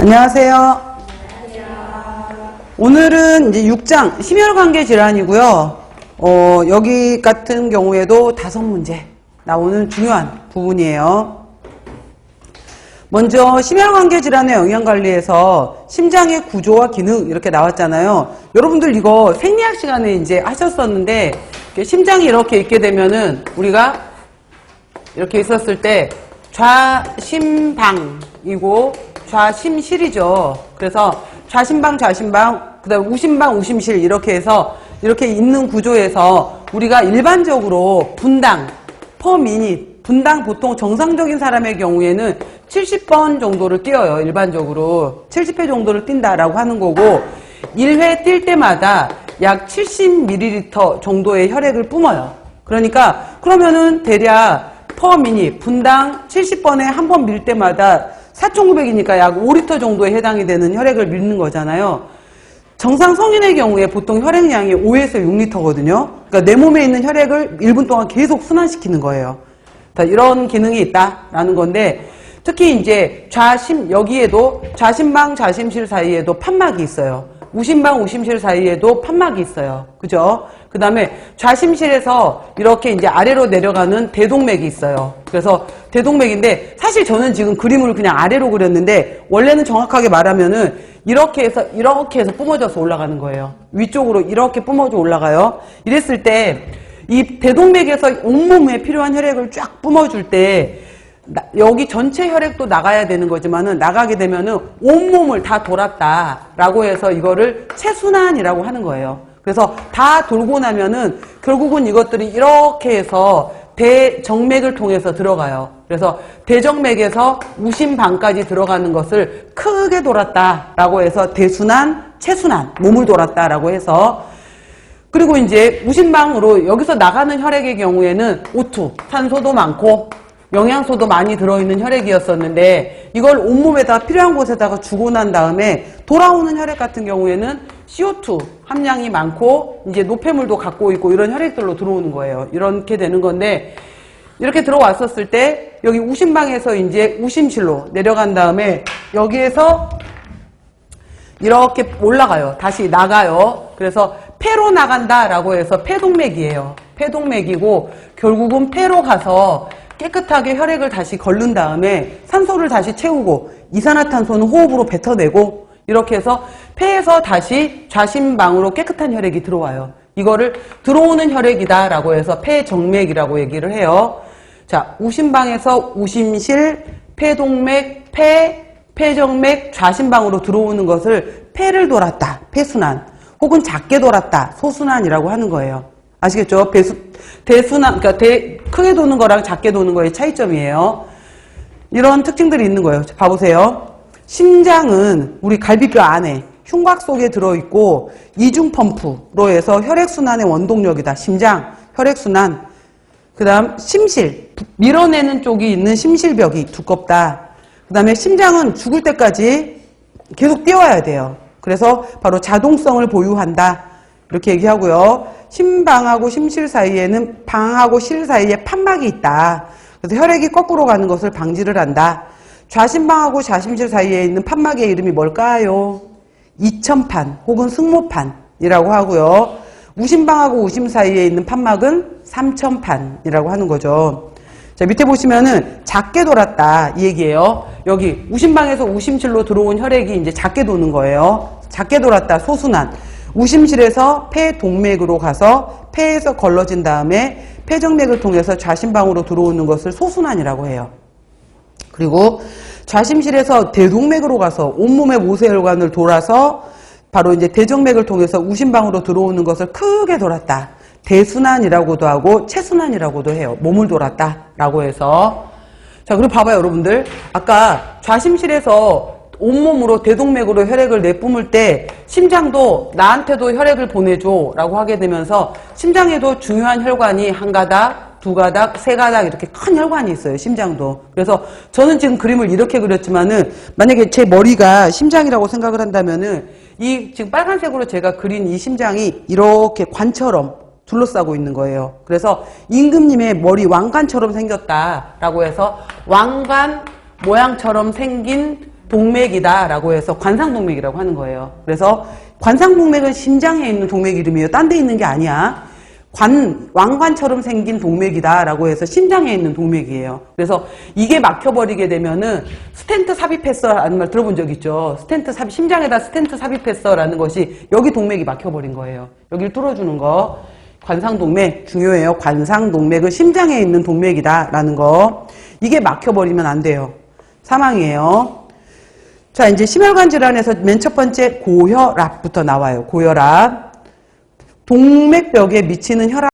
안녕하세요. 오늘은 이제 6장 심혈관계 질환이고요. 여기 같은 경우에도 5문제 나오는 중요한 부분이에요. 먼저 심혈관계 질환의 영양관리에서 심장의 구조와 기능 이렇게 나왔잖아요. 여러분들 이거 생리학 시간에 이제 하셨었는데 심장이 이렇게 있게 되면은 우리가 이렇게 있었을 때 좌심방이고 좌심실이죠. 그래서 좌심방, 그 다음에 우심방, 우심실 이렇게 해서 이렇게 있는 구조에서 우리가 일반적으로 분당, 퍼 미닛, 분당 보통 정상적인 사람의 경우에는 70번 정도를 뛰어요. 일반적으로 70회 정도를 뛴다라고 하는 거고 1회 뛸 때마다 약 70ml 정도의 혈액을 뿜어요. 그러니까 그러면은 대략 퍼 미닛, 분당 70번에 한 번 밀 때마다 4,900이니까 약 5리터 정도에 해당이 되는 혈액을 밀는 거잖아요. 정상 성인의 경우에 보통 혈액량이 5에서 6리터거든요. 그러니까 내 몸에 있는 혈액을 1분 동안 계속 순환시키는 거예요. 이런 기능이 있다라는 건데 특히 이제 여기에도 좌심방, 좌심실 사이에도 판막이 있어요. 우심방, 우심실 사이에도 판막이 있어요. 그죠? 그 다음에 좌심실에서 이렇게 이제 아래로 내려가는 대동맥이 있어요. 그래서 대동맥인데 사실 저는 지금 그림을 그냥 아래로 그렸는데 원래는 정확하게 말하면은 이렇게 해서 뿜어져서 올라가는 거예요. 위쪽으로 이렇게 뿜어져 올라가요. 이랬을 때 이 대동맥에서 온몸에 필요한 혈액을 쫙 뿜어줄 때 여기 전체 혈액도 나가야 되는 거지만은 나가게 되면은 온몸을 다 돌았다라고 해서 이거를 체순환이라고 하는 거예요. 그래서 다 돌고 나면은 결국은 이것들이 이렇게 해서 대정맥을 통해서 들어가요. 그래서 대정맥에서 우심방까지 들어가는 것을 크게 돌았다라고 해서 대순환, 체순환, 몸을 돌았다라고 해서 그리고 이제 우심방으로 여기서 나가는 혈액의 경우에는 O2, 산소도 많고 영양소도 많이 들어있는 혈액이었었는데 이걸 온몸에다 필요한 곳에다가 주고 난 다음에 돌아오는 혈액 같은 경우에는 CO2 함량이 많고 이제 노폐물도 갖고 있고 이런 혈액들로 들어오는 거예요. 이렇게 되는 건데 이렇게 들어왔었을 때 여기 우심방에서 이제 우심실로 내려간 다음에 여기에서 이렇게 올라가요. 다시 나가요. 그래서 폐로 나간다라고 해서 폐동맥이에요. 폐동맥이고 결국은 폐로 가서 깨끗하게 혈액을 다시 걸른 다음에 산소를 다시 채우고 이산화탄소는 호흡으로 뱉어내고 이렇게 해서 폐에서 다시 좌심방으로 깨끗한 혈액이 들어와요. 이거를 들어오는 혈액이다 라고 해서 폐정맥이라고 얘기를 해요. 자, 우심방에서 우심실, 폐동맥, 폐정맥, 좌심방으로 들어오는 것을 폐를 돌았다, 폐순환, 혹은 작게 돌았다, 소순환이라고 하는 거예요. 아시겠죠? 대순환, 그러니까 크게 도는 거랑 작게 도는 거의 차이점이에요. 이런 특징들이 있는 거예요. 봐보세요. 심장은 우리 갈비뼈 안에 흉곽 속에 들어있고 이중 펌프로 해서 혈액순환의 원동력이다. 심장, 혈액순환. 그 다음 심실, 밀어내는 쪽이 있는 심실벽이 두껍다. 그 다음에 심장은 죽을 때까지 계속 뛰어야 돼요. 그래서 바로 자동성을 보유한다. 이렇게 얘기하고요. 심방하고 심실 사이에는 방하고 실 사이에 판막이 있다. 그래서 혈액이 거꾸로 가는 것을 방지를 한다. 좌심방하고 좌심실 사이에 있는 판막의 이름이 뭘까요? 이천판 혹은 승모판이라고 하고요. 우심방하고 우심 사이에 있는 판막은 삼천판이라고 하는 거죠. 자, 밑에 보시면은 작게 돌았다 이 얘기예요. 여기 우심방에서 우심실로 들어온 혈액이 이제 작게 도는 거예요. 작게 돌았다, 소순환. 우심실에서 폐동맥으로 가서 폐에서 걸러진 다음에 폐정맥을 통해서 좌심방으로 들어오는 것을 소순환이라고 해요. 그리고 좌심실에서 대동맥으로 가서 온몸의 모세혈관을 돌아서 바로 이제 대정맥을 통해서 우심방으로 들어오는 것을 크게 돌았다. 대순환이라고도 하고 체순환이라고도 해요. 몸을 돌았다라고 해서. 자, 그리고 봐봐요, 여러분들. 아까 좌심실에서 온몸으로 대동맥으로 혈액을 내뿜을 때 심장도 나한테도 혈액을 보내줘 라고 하게 되면서 심장에도 중요한 혈관이 한 가닥, 두 가닥, 세 가닥 이렇게 큰 혈관이 있어요. 심장도. 그래서 저는 지금 그림을 이렇게 그렸지만은 만약에 제 머리가 심장이라고 생각을 한다면은 이 지금 빨간색으로 제가 그린 이 심장이 이렇게 관처럼 둘러싸고 있는 거예요. 그래서 임금님의 머리 왕관처럼 생겼다라고 해서 왕관 모양처럼 생긴 동맥이다라고 해서 관상동맥이라고 하는 거예요. 그래서 관상동맥은 심장에 있는 동맥 이름이에요. 딴 데 있는 게 아니야. 왕관처럼 생긴 동맥이다라고 해서 심장에 있는 동맥이에요. 그래서 이게 막혀버리게 되면은 스텐트 삽입했어라는 말 들어본 적 있죠? 심장에다 스텐트 삽입했어라는 것이 여기 동맥이 막혀버린 거예요. 여기를 뚫어주는 거. 관상동맥 중요해요. 관상동맥은 심장에 있는 동맥이다라는 거. 이게 막혀버리면 안 돼요. 사망이에요. 자, 이제 심혈관 질환에서 맨 첫 번째 고혈압부터 나와요. 고혈압. 동맥벽에 미치는 혈압